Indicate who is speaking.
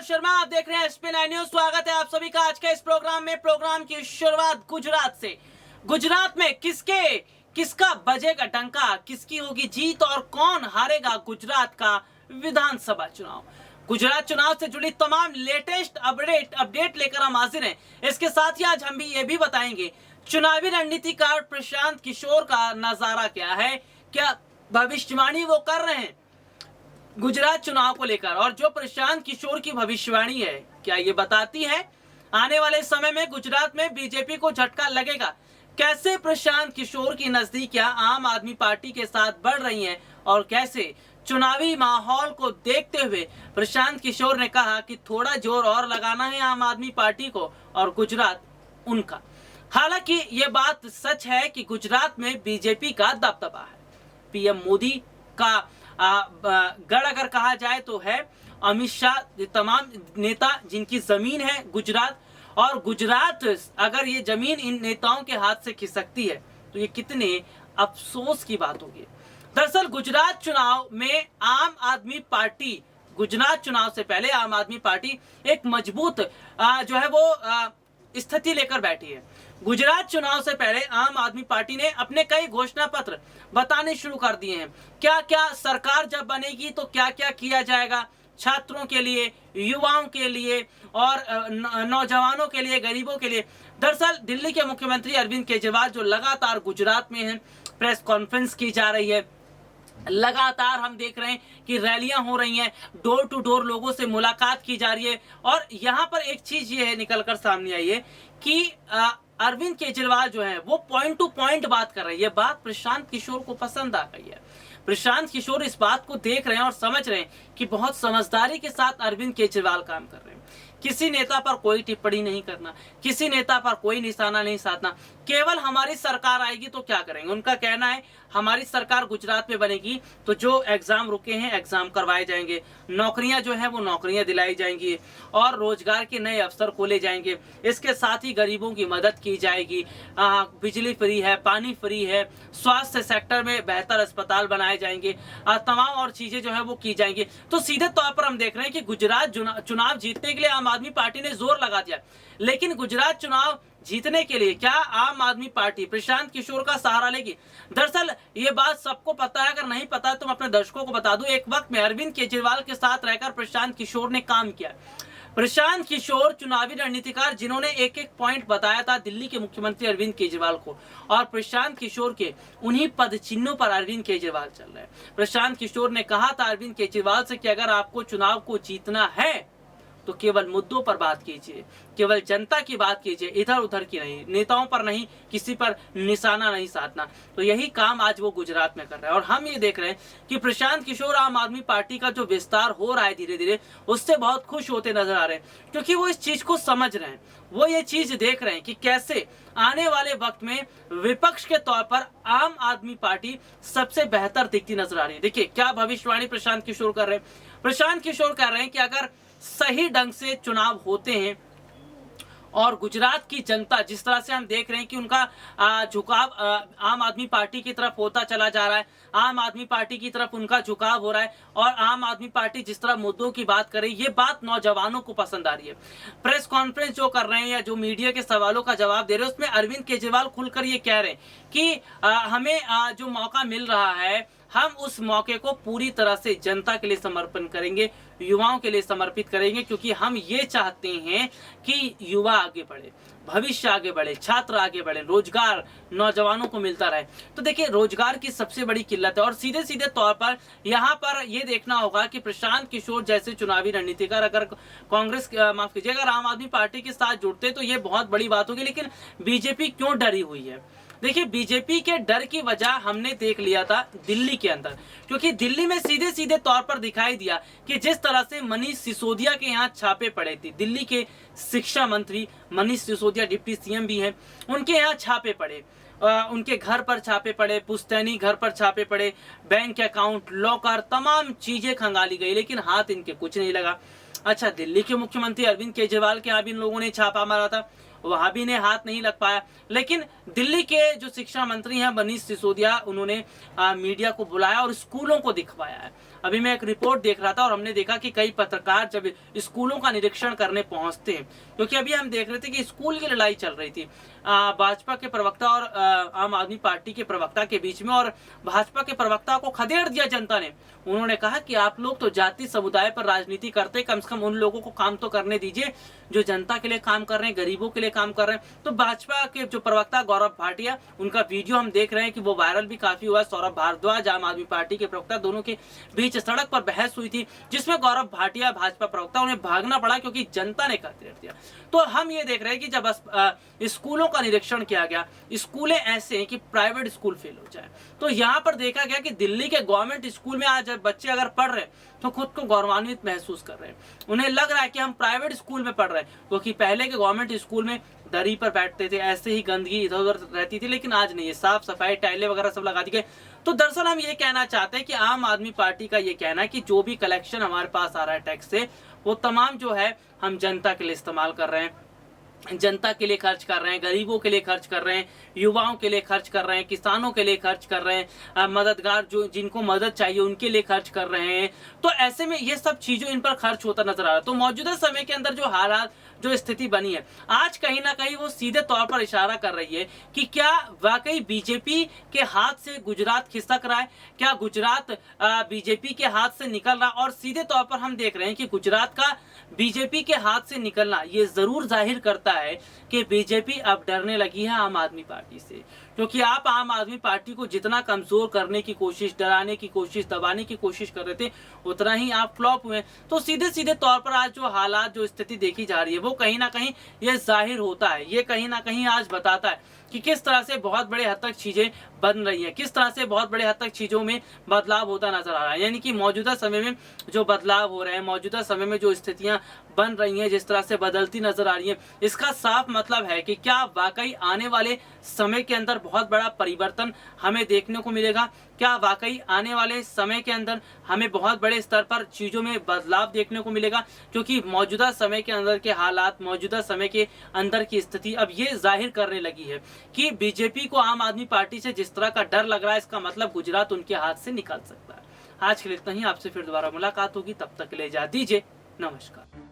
Speaker 1: शर्मा, आप देख रहे हैं SP9 न्यूज। स्वागत है आप सभी का आज के इस प्रोग्राम में। प्रोग्राम की शुरुआत गुजरात से। गुजरात में किसका बजेगा डंका, किसकी होगी जीत और कौन हारेगा गुजरात का विधानसभा चुनाव। गुजरात चुनाव से जुड़ी तमाम लेटेस्ट अपडेट लेकर हम हाजिर हैं। इसके साथ ही आज हम ये भी बताएंगे चुनावी रणनीतिकार प्रशांत किशोर का नजारा क्या है, क्या भविष्यवाणी वो कर रहे हैं गुजरात चुनाव को लेकर, और जो प्रशांत किशोर की भविष्यवाणी है क्या ये बताती है आने वाले समय में गुजरात में बीजेपी को झटका लगेगा। कैसे प्रशांत किशोर की नजदीकियां आम आदमी पार्टी के साथ बढ़ रही हैं और कैसे चुनावी माहौल को देखते हुए प्रशांत किशोर ने कहा कि थोड़ा जोर और लगाना है आम आदमी पार्टी को और गुजरात उनका। हालांकि ये बात सच है कि गुजरात में बीजेपी का दबदबा है। पीएम मोदी का गढ़ अगर कहा जाए तो है अमित शाह, तमाम नेता जिनकी जमीन है गुजरात, और गुजरात अगर ये जमीन इन नेताओं के हाथ से खिसकती है तो ये कितने अफसोस की बात होगी। दरअसल गुजरात चुनाव में आम आदमी पार्टी, गुजरात चुनाव से पहले आम आदमी पार्टी एक मजबूत जो है वो स्थिति लेकर बैठी है। गुजरात चुनाव से पहले आम आदमी पार्टी ने अपने कई घोषणा पत्र बताने शुरू कर दिए हैं। क्या क्या सरकार जब बनेगी तो क्या क्या किया जाएगा छात्रों के लिए, युवाओं के लिए और नौजवानों के लिए, गरीबों के लिए। दरअसल दिल्ली के मुख्यमंत्री अरविंद केजरीवाल जो लगातार गुजरात में हैं, प्रेस कॉन्फ्रेंस की जा रही है, लगातार हम देख रहे हैं कि रैलियां हो रही हैं, डोर टू डोर लोगों से मुलाकात की जा रही है। और यहाँ पर एक चीज ये है निकलकर सामने आई है कि अरविंद केजरीवाल जो है वो पॉइंट टू पॉइंट बात कर रहे हैं। ये बात प्रशांत किशोर को पसंद आ गई है। प्रशांत किशोर इस बात को देख रहे हैं और समझ रहे हैं कि बहुत समझदारी के साथ अरविंद केजरीवाल काम कर रहे हैं। किसी नेता पर कोई टिप्पणी नहीं करना, किसी नेता पर कोई निशाना नहीं साधना, केवल हमारी सरकार आएगी तो क्या करेंगे। उनका कहना है हमारी सरकार गुजरात में बनेगी तो जो एग्जाम रुके हैं एग्जाम करवाए जाएंगे, नौकरियां जो है वो नौकरियां दिलाई जाएंगी और रोजगार के नए अवसर खोले जाएंगे। इसके साथ ही गरीबों की मदद की जाएगी, बिजली फ्री है, पानी फ्री है, स्वास्थ्य सेक्टर में बेहतर अस्पताल बनाए जाएंगे, तमाम और चीजें जो है वो की जाएंगी। तो सीधे तौर पर हम देख रहे हैं कि गुजरात चुनाव जीतने के लिए आम आदमी पार्टी ने जोर लगा दिया। लेकिन गुजरात चुनाव जीतने के लिए क्या आम आदमी पार्टी प्रशांत किशोर का सहारा लेगी? दरअसल ये बात सबको पता है, अगर नहीं पता है तो मैं अपने दर्शकों को बता दूं। एक वक्त में अरविंद केजरीवाल के साथ रहकर प्रशांत किशोर ने काम किया। प्रशांत किशोर चुनावी रणनीतिकार जिन्होंने एक एक पॉइंट बताया था दिल्ली के मुख्यमंत्री अरविंद केजरीवाल को, और प्रशांत किशोर के उन्हीं पद चिन्हों पर अरविंद केजरीवाल चल रहे हैं। प्रशांत किशोर ने कहा था अरविंद केजरीवाल से कि अगर आपको चुनाव को जीतना है तो केवल मुद्दों पर बात कीजिए, केवल जनता की बात कीजिए, इधर उधर की नहीं, नेताओं पर नहीं, किसी पर निशाना नहीं साधना। तो यही काम आज वो गुजरात में कर रहा है। और हम ये देख रहे हैं कि प्रशांत किशोर आम आदमी पार्टी का जो विस्तार हो रहा है धीरे धीरे, उससे बहुत खुश होते नजर आ रहे हैं, क्योंकि वो इस चीज को समझ रहे हैं। वो ये चीज देख रहे हैं कि कैसे आने वाले वक्त में विपक्ष के तौर पर आम आदमी पार्टी सबसे बेहतर दिखती नजर आ रही है। देखिए क्या भविष्यवाणी प्रशांत किशोर कर रहे हैं। प्रशांत किशोर कह रहे हैं कि अगर सही ढंग से चुनाव होते हैं और गुजरात की जनता, जिस तरह से हम देख रहे हैं कि उनका झुकाव आम आदमी पार्टी की तरफ होता चला जा रहा है, आम आदमी पार्टी की तरफ उनका झुकाव हो रहा है, और आम आदमी पार्टी जिस तरह मुद्दों की बात करे, ये बात नौजवानों को पसंद आ रही है। प्रेस कॉन्फ्रेंस जो कर रहे हैं या जो मीडिया के सवालों का जवाब दे रहे हैं, उसमें अरविंद केजरीवाल खुलकर ये कह रहे हैं कि हमें जो मौका मिल रहा है हम उस मौके को पूरी तरह से जनता के लिए समर्पण करेंगे, युवाओं के लिए समर्पित करेंगे, क्योंकि हम ये चाहते हैं कि युवा आगे बढ़े, भविष्य आगे बढ़े, छात्र आगे बढ़े, रोजगार नौजवानों को मिलता रहे। तो देखिए रोजगार की सबसे बड़ी किल्लत है। और सीधे सीधे तौर पर यहाँ पर ये देखना होगा कि प्रशांत किशोर जैसे चुनावी रणनीतिकार अगर कांग्रेस, माफ कीजिए, अगर आम आदमी पार्टी के साथ जुड़ते तो ये बहुत बड़ी बात होगी। लेकिन बीजेपी क्यों डरी हुई है? देखिए बीजेपी के डर की वजह हमने देख लिया था दिल्ली के अंदर, क्योंकि दिल्ली में सीधे सीधे तौर पर दिखाई दिया कि जिस तरह से मनीष सिसोदिया के यहाँ छापे पड़े थे, दिल्ली के शिक्षा मंत्री मनीष सिसोदिया डिप्टी सीएम भी हैं, उनके यहाँ छापे पड़े, उनके घर पर छापे पड़े, पुश्तैनी घर पर छापे पड़े, बैंक अकाउंट, लॉकर, तमाम चीजें खंगाली गई, लेकिन हाथ इनके कुछ नहीं लगा। अच्छा, दिल्ली के मुख्यमंत्री अरविंद केजरीवाल के यहाँ भी इन लोगों ने छापा मारा था, वहां भी इन्हें हाथ नहीं लग पाया। लेकिन दिल्ली के जो शिक्षा मंत्री हैं मनीष सिसोदिया, उन्होंने मीडिया को बुलाया और स्कूलों को दिखवाया है। अभी मैं एक रिपोर्ट देख रहा था और हमने देखा कि कई पत्रकार जब स्कूलों का निरीक्षण करने पहुंचते हैं, क्योंकि अभी हम देख रहे थे कि स्कूल की लड़ाई चल रही थी भाजपा के प्रवक्ता और आम आदमी पार्टी के प्रवक्ता के बीच में, और भाजपा के प्रवक्ता को खदेड़ दिया जनता ने। उन्होंने कहा कि आप लोग तो जाति समुदाय पर राजनीति करते, कम से कम उन लोगों को काम तो करने दीजिए जो जनता के लिए काम कर रहे हैं, गरीबों के लिए काम कर रहे हैं। तो भाजपा के जो प्रवक्ता गौरव भाटिया, उनका वीडियो हम देख रहे हैं कि वो वायरल भी काफी हुआ। सौरभ भारद्वाज आम आदमी पार्टी के प्रवक्ता, दोनों के बीच सड़क पर बहस हुई थी, जिसमें गौरव भाटिया भाजपा प्रवक्ता, उन्हें भागना पड़ा क्योंकि जनता ने खदेड़ दिया। तो हम ये देख रहे हैं कि जब स्कूलों का निरीक्षण किया गया, स्कूलें ऐसे हैं कि प्राइवेट स्कूल फेल हो जाए। तो यहाँ पर देखा गया कि दिल्ली के गवर्नमेंट स्कूल में आज बच्चे अगर पढ़ रहे हैं तो खुद को गौरवान्वित महसूस कर रहे हैं। उन्हें लग रहा है कि हम प्राइवेट स्कूल में पढ़ रहे हैं, क्योंकि पहले के गवर्नमेंट स्कूल में दरी पर बैठते थे, ऐसे ही गंदगी इधर उधर रहती थी, लेकिन आज नहीं है, साफ सफाई, टाइलें वगैरह सब लगा दी गई। तो दरअसल हम ये कहना चाहते हैं कि आम आदमी पार्टी का ये कहना है कि जो भी कलेक्शन हमारे पास आ रहा है टैक्स से, वो तमाम जो है हम जनता के लिए इस्तेमाल कर रहे हैं, जनता के लिए खर्च कर रहे हैं, गरीबों के लिए खर्च कर रहे हैं, युवाओं के लिए खर्च कर रहे हैं, किसानों के लिए खर्च कर रहे हैं, मददगार जो जिनको मदद चाहिए उनके लिए खर्च कर रहे हैं। तो ऐसे में ये सब चीजों इन पर खर्च होता नजर आ रहा है। तो मौजूदा समय के अंदर जो हालात, जो स्थिति बनी है आज, कहीं ना कहीं वो सीधे तौर पर इशारा कर रही है कि क्या वाकई बीजेपी के हाथ से गुजरात खिसक रहा है, क्या गुजरात बीजेपी के हाथ से निकल रहा है। और सीधे तौर पर हम देख रहे हैं कि गुजरात का बीजेपी के हाथ से निकलना ये जरूर जाहिर करता है कि बीजेपी अब डरने लगी है आम आदमी पार्टी से, क्योंकि आप आम आदमी पार्टी को जितना कमजोर करने की कोशिश, डराने की कोशिश, दबाने की कोशिश कर रहे थे, उतना ही आप फ्लॉप हुए। तो सीधे सीधे तौर पर आज जो हालात, जो स्थिति देखी जा रही है, वो कहीं ना कहीं ये जाहिर होता है, ये कहीं ना कहीं आज बताता है कि किस तरह से बहुत बड़े हद तक चीजें बन रही हैं, किस तरह से बहुत बड़े हद तक चीजों में बदलाव होता नजर आ रहा है। यानी कि मौजूदा समय में जो बदलाव हो रहे हैं, मौजूदा समय में जो स्थितियां बन रही हैं, जिस तरह से बदलती नजर आ रही हैं, इसका साफ मतलब है कि क्या वाकई आने वाले समय के अंदर बहुत बड़ा परिवर्तन हमें देखने को मिलेगा, क्या वाकई आने वाले समय के अंदर हमें बहुत बड़े स्तर पर चीजों में बदलाव देखने को मिलेगा। क्योंकि मौजूदा समय के अंदर के हालात, मौजूदा समय के अंदर की स्थिति अब ये जाहिर करने लगी है कि बीजेपी को आम आदमी पार्टी से जिस तरह का डर लग रहा है, इसका मतलब गुजरात उनके हाथ से निकल सकता है। आज के लिए इतना ही, आपसे फिर दोबारा मुलाकात होगी, तब तक के लिए इजाजत दीजिए, नमस्कार।